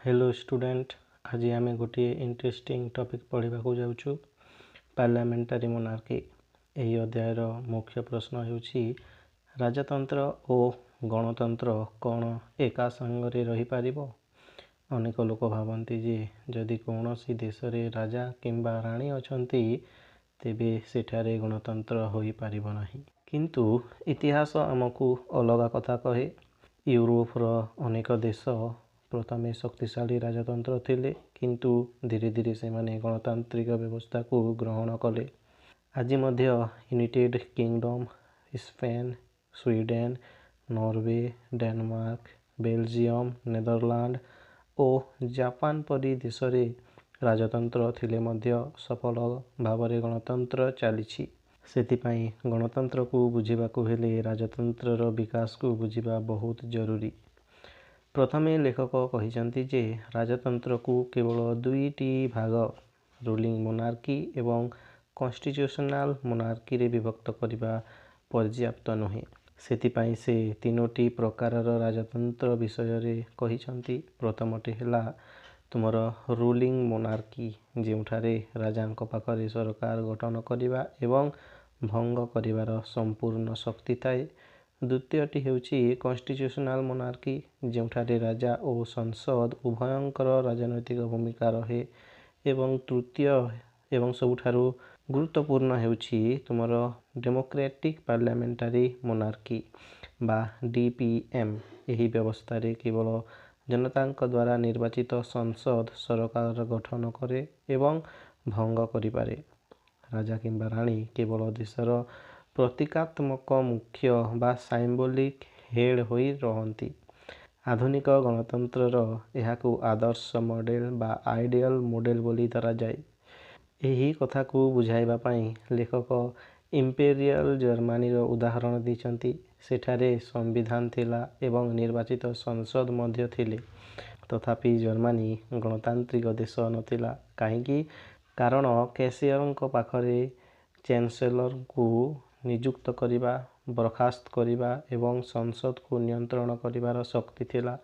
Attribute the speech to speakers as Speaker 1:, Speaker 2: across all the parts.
Speaker 1: Hello student, आज आम गोटे इंटरेस्टिंग टॉपिक पढ़ा जाऊँ पार्लियामेंटारी मोनार्की। यही अध्यायर मुख्य प्रश्न होउछि राजतंत्र और गणतंत्र कौन एका संगरे रही पारिबो। अनेक लोक भावती जे जदि कौन सी देश रे राजा किंबा राणी अछंती तेबे सेठारे गणतंत्र होई पारिबो नाही, किंतु इतिहास आमको अलग कथा कहे। यूरोपर अनेक देश प्रथमे शक्तिशाली राजतंत्र थिले, किंतु धीरे धीरे से माने गणतांत्रिक व्यवस्था को ग्रहण कले। आज मध्य United Kingdom, Spain, Sweden, Norway, Denmark, Belgium, Netherland और जापान परी देश रे राजतंत्र थिले मध्य सफल भावरे गणतंत्र चलीछि। सेतिपाई गणतंत्र को बुझिबाकु हेले राजतंत्र विकास को बुझिबा बहुत जरूरी। प्रथमे लेखक कहिसंती जे राजतंत्र को केवल दुईटी भाग रूलिंग मोनार्की एवं कॉन्स्टिट्यूशनल मोनार्की रे विभक्त करिबा पर्याप्त नुहे। सेतिपाई से तीनोटी प्रकारर राजतंत्र विषय रे कहिसंती। प्रथमटी हेला तुमर रूलिंग मोनार्की, जेउठारे राजांक पाखरे सरकार गठन करिबा एवं भंग करिबार संपूर्ण शक्ति थाए। द्वितीयटी हेउछि कॉन्स्टिट्यूशनल मोनार्की, जेउठारे राजा और संसद उभयंकर राजनैतिक भूमिका रहे। एवं तृतीय एवं सबुठारु गुरुत्वपूर्ण हेउछि तुमर डेमोक्रेटिक पार्लियामेंटारी मोनार्की बा डीपीएम। यही व्यवस्था रे केवल जनतांक द्वारा निर्वाचित संसद सरकार गठन करे एवं भंग करिपारे। राजा किंबा राणी केवल देशर प्रतीकात्मक मुख्य बा साइंबोलिक हेड होई रहंती। आधुनिक गणतंत्रर एहाकु आदर्श मॉडल बा आइडियल मॉडल बोली धरा जाए। यही कथा को बुझाइबा पई लेखक इंपेरियल जर्मनी रो उदाहरण दिछंती। सेठारे संविधान थिला एवं निर्वाचित संसद मध्य थिले, तथापि जर्मनी गणतांत्रिक देश नथिला। काहेकि कारण कैसियरंक पाखरे चैंसलर को नियुक्त करिबा, बरखास्त करिबा एवं संसद को नियंत्रण करिबार शक्ति थिला।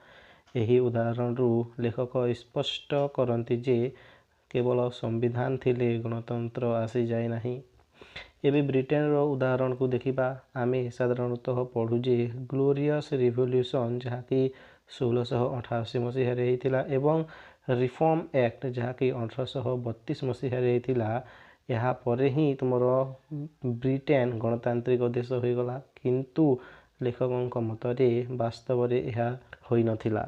Speaker 1: यही उदाहरण रु लेखक स्पष्ट करंती जे केवल संविधान थिले गणतंत्र आसी जाए नाही। एबे ब्रिटेन रो उदाहरण को देखिबा। आमे साधारणतः पढ़ु जे ग्लोरियस रिवोल्यूशन जहाँकि 1688 मसीह रे हिथिला एवं रिफॉर्म एक्ट जहाँकि 1832 मसीह रे हिथिला। यहाँ परे ही तुमर ब्रिटेन गणतांत्रिक देश होई गला, किंतु लेखकंक मतरे वास्तव रे यह होई नथिला।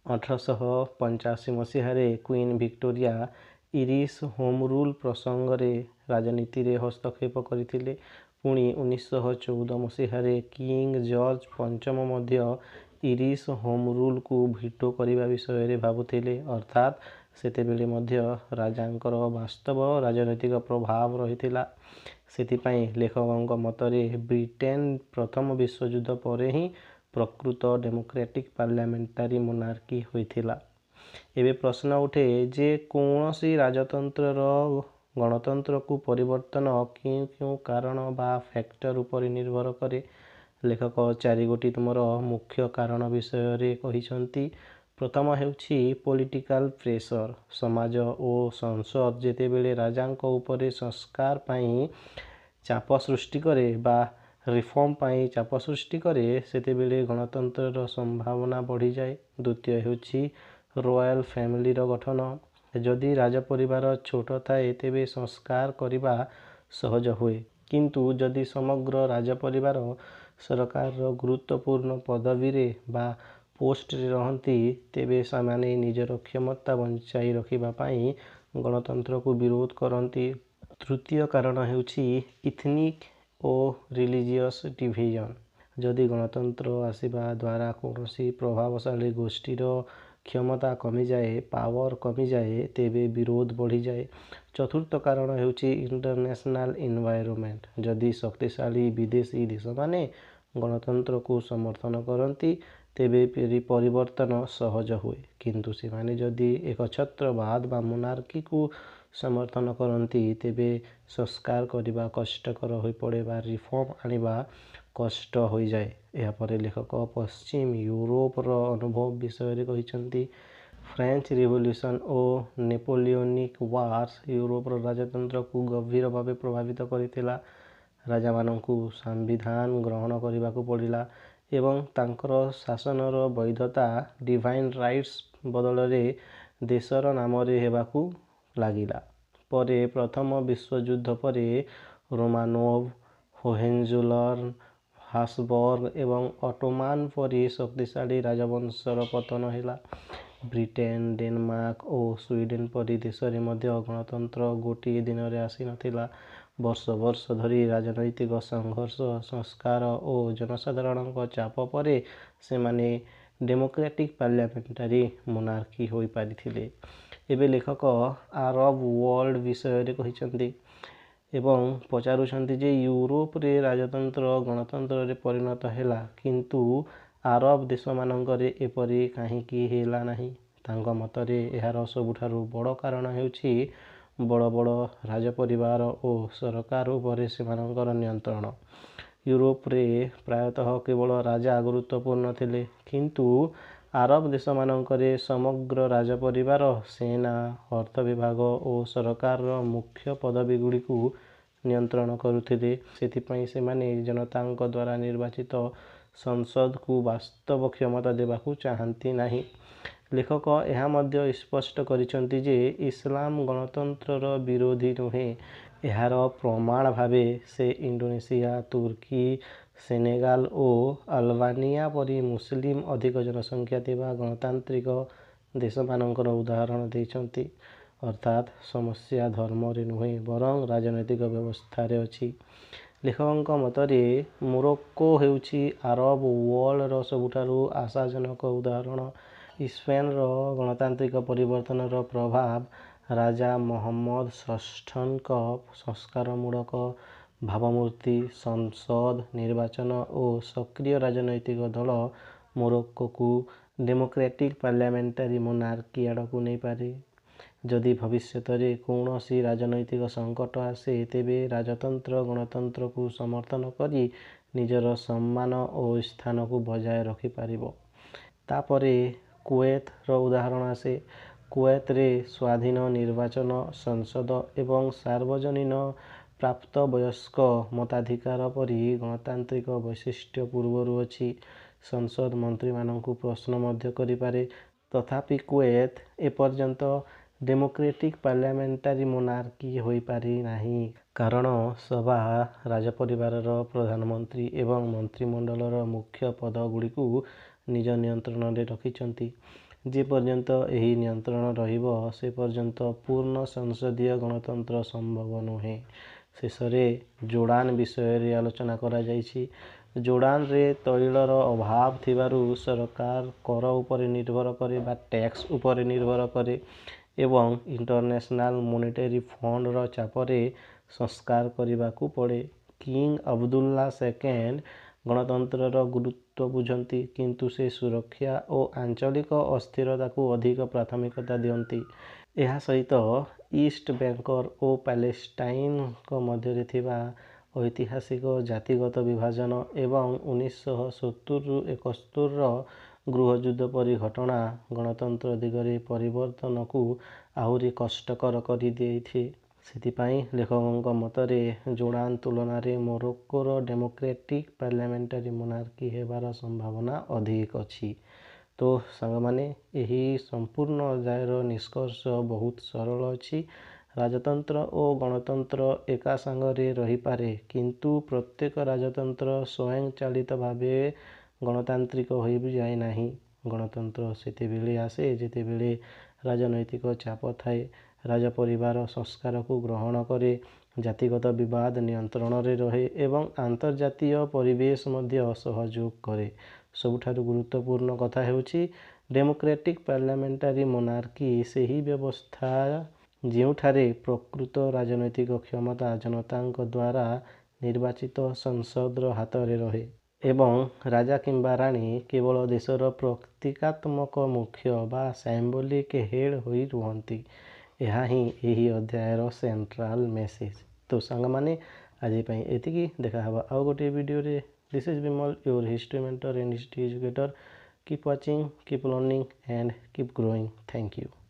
Speaker 1: 1885 मसीह रे queen Victoria Irish home rule प्रसंग रे राजनीति रे हस्तक्षेप करिथिले। पुणी 1914 मसीह रे किंग जॉर्ज पंचम मध्य इरिश होम रूल को भिटो करिबा विषय रे भाबुथिले। अर्थात सेतेबेले मध्य राजांकर वास्तव राजनैतिक प्रभाव रहिथिला। सेतिपाई लेखकंक मतरे ब्रिटेन प्रथम विश्वयुद्ध परे ही प्रकृत डेमोक्रेटिक पार्लियामेंटारी मोनार्की होइथिला। एबे प्रश्न उठे जे कौनसी राजतंत्र गणतंत्र को परिवर्तन क्यों क्यों कारण बा फैक्टर उपर निर्भर करे। लेखक चारि गोटी तुमर मुख्य कारण विषय रे कहिसंती। प्रथम हेउछि पॉलिटिकल प्रेशर। समाज और संसद जेतेबेले राजांक उपरे संस्कार पाई चाप सृष्टि करे बा रिफॉर्म पाई चाप सृष्टि करे, सेतेबेले गणतंत्र संभावना बढ़ी जाए। द्वितीय हेउछि रॉयल फैमिली रो गठन। जदि राज परिवार छोट थाए तेबे संस्कार करिबा सहज हुए, किंतु जदि समग्र राज परिवार सरकार गुरुत्वपूर्ण पदवी रे बा पोस्ट रे रहंती तेबे सामाने निजर क्षमता बंचाई रखिबा पाई गणतंत्र को विरोध करंती। तृतीय कारण हेउछि इथनिक और रिलीजियस डिविजन। जदि गणतंत्र आसीबा द्वारा कौनसी प्रभावशाली गोष्ठीर क्षमता कमी जाए, पावर कमी जाए, तेबे विरोध बढ़ी जाए। चतुर्थ कारण हेउछि इंटरनेशनल एनवायरनमेंट। जदि शक्तिशाली विदेशी देश माने गणतंत्र को समर्थन करंती तेबे परिवर्तन सहज हुए, किंतु सेमाने जदि एकछत्रवाद बा मोनार्की को समर्थन करंती तेबे संस्कार करिबा कष्टकर होई पड़े बा रिफॉर्म आनिबा कष्ट होई जाए। यहाँ पर लेखक पश्चिम यूरोपर अनुभव विषय रे कहिसंती। फ्रेंच रिवोल्यूशन और नेपोलियनिक वार्स यूरोपर राजतंत्र को गंभीर भाव प्रभावित करथिला। राजा माननकु संविधान ग्रहण करबाकू पड़िला एवं तांकर शासनर वैधता डिवाइन राइट्स बदल रे देशर नाम रे हेबाकू लागिला। परे प्रथम विश्वयुद्ध परे रोमानोव, होहेंजोलर्न, हासबर्ग एवं ऑटोमान परी शक्तिशाली राजवंशर पतन हैला। ब्रिटेन, डेनमार्क और स्वीडेन परी देश रे मध्य गणतंत्र गोटे दिन रे आसी नथिला। वर्ष वर्ष धरी राजनैतिक संघर्ष, संस्कार और जनसाधारण चाप परे से माने डेमोक्रेटिक पार्लियामेंटारी मोनार्की होई पारिथिले। एबे लेखक आरब वर्ल्ड विषय रे कहिसंती एवं पचारुछंती जे यूरोप रे राजतंत्र गणतंत्र रे परिणत हैला किंतु आरब देश मानकरे एपरि काहींकी हैला नाही। तांक मतरे एहार सबुठारु बड़ कारण हेउछि बड़ बड़ राजपरिवार और सरकार उपरे सेमानकर नियंत्रण। यूरोप रे प्रायतः केवल राजा गुरुत्वपूर्ण थिले किंतु आरब देश मानकरे समग्र राजपरिवार, सेना, अर्थ विभाग और सरकार मुख्य पदवी गुड़िकू नियंत्रण करुथिले। सेथिपई सेमाने जनतांक द्वारा निर्वाचित संसद को वास्तव क्षमता देबाकू चाहंती नाही। लेखक यह मध्य स्पष्ट करिसंती जे इस्लाम गणतंत्रर विरोधी नुहे। एहार प्रमाण भावे से इंडोनेशिया, तुर्की, सेनेगाल और अल्बानिया परी मुस्लिम अधिक जनसंख्या थिबा गणतांत्रिक देश मानकर उदाहरण देइछंती। अर्थात समस्या धर्म रे नुहे बरं राजनैतिक व्यवस्था रे अछि। लेखकଙ୍କ मतरे मोरक्को हेउछि आरब वर्ल्डर सबुठारु आशाजनक उदाहरण। स्पेनर गणतांत्रिक परिवर्तनर प्रभाव राजा मोहम्मद षष्ठनक संस्कारमूलक भावमूर्ति, संसद निर्वाचन और सक्रिय राजनैतिक दल मोरक्को को डेमोक्रेटिक पार्लियामेंटारी मोनार्की आड़कू नहीं पारे। जदि भविष्यत रे कौनसी राजनैतिक संकट आसे तेबे राजतंत्र गणतंत्र को समर्थन करी निजर सम्मान और स्थान को बजाय रखि पारिबो। तापरे कुवैत रो उदाहरण आसे। कुवैत रे स्वाधीन निर्वाचन, संसद एवं सार्वजनीन प्राप्त वयस्क मताधिकार परी गणतांत्रिक वैशिष्ट्य पूर्वरु अछि। संसद मंत्री माननकु प्रश्न मध्य करि पारे तथापि कुवैत एपर्यंत डेमोक्रेटिक पार्लियामेंटारी मोनार्की होई पारि नाही। कारण सभा राजपरिवारर प्रधानमंत्री एवं मंत्रिमंडलर मुख्य पद गुड़िकू निज नियंत्रण रे रखिछंती। जे पर्यंत एही नियंत्रण रहिबो से पर्यंत पूर्ण संसदीय गणतंत्र संभव नुहे। शेषरे जोर्डान विषय रे आलोचना करा जाइछि। जोर्डान रे तैलर अभाव थिबारु सरकार कर उपरे निर्भर करे बा टैक्स उपरे निर्भर करे एवं इंटरनेशनल मॉनेटरी फंड रो चापरे संस्कार करिबाकू पड़े। किंग अब्दुल्ला सेकेंड गणतंत्रर गुरुत्व बुझंती किंतु से सुरक्षा और आंचलिक अस्थिरता को अधिक प्राथमिकता दियंती। यह सहित ईस्ट बैंकर और पैलेस्टाइन मध्य थिबा ऐतिहासिक जातिगत विभाजन एवं 1970-71 गृहयुद्ध परी घटना गणतंत्र दिगरे परिवर्तन को आहुरी कष्टकर करि देइथि। सेथिपाई लेखकଙ୍କ मतरे जोर्डान तुलना रे मोरक्कोर डेमोक्रेटिक पार्लियामेंटारी मोनार्की हेबार संभावना अधिक अछि। तो सांगमाने यही संपूर्ण अध्यायर निष्कर्ष बहुत सरल अछि। राजतंत्र और गणतंत्र एका सांगरे रही पारे किंतु प्रत्येक राजतंत्र स्वयं चालित भावे गणतांत्रिक होई जाए नाही। गणतंत्र सेतेबेले आसे जेतेबेले राजनैतिक चाप थाए, राजपरिवार संस्कार को ग्रहण करे, जातिगत विवाद नियंत्रण रे रहे एवं आंतर्जातीय परिवेश मध्य सहयोग करे। सबुठारु गुरुत्वपूर्ण कथा हेउछि डेमोक्रेटिक पार्लियामेंटारी मोनार्की सेही व्यवस्था ଯେଉଁଠାରେ ପ୍ରକୃତ ରାଜନୈତିକ କ୍ଷମତା ଜନତାଙ୍କ ଦ୍ୱାରା ନିର୍ବାଚିତ ସଂସଦର ହାତରେ ରହେ ଏବଂ ରାଜା କିମ୍ବା ରାଣୀ କେବଳ ଦେଶର ପ୍ରତୀକାତ୍ମକ ମୁଖ୍ୟ ବା ସାମ୍ବୋଲିକ ହେଡ୍ ହୋଇ ରୁହନ୍ତି। ଏହା ହିଁ ଏହି ଅଧ୍ୟାୟର ସେଣ୍ଟ୍ରାଲ ମେସେଜ। ତ ସାଙ୍ଗମାନେ ଆଜି ପାଇଁ ଏତିକି। ଦେଖା ହେବା ଆଉ ଗୋଟିଏ ଭିଡ଼ିଓରେ। This is Bimal, your history mentor and history educator. Keep watching, keep learning, and keep growing. Thank you.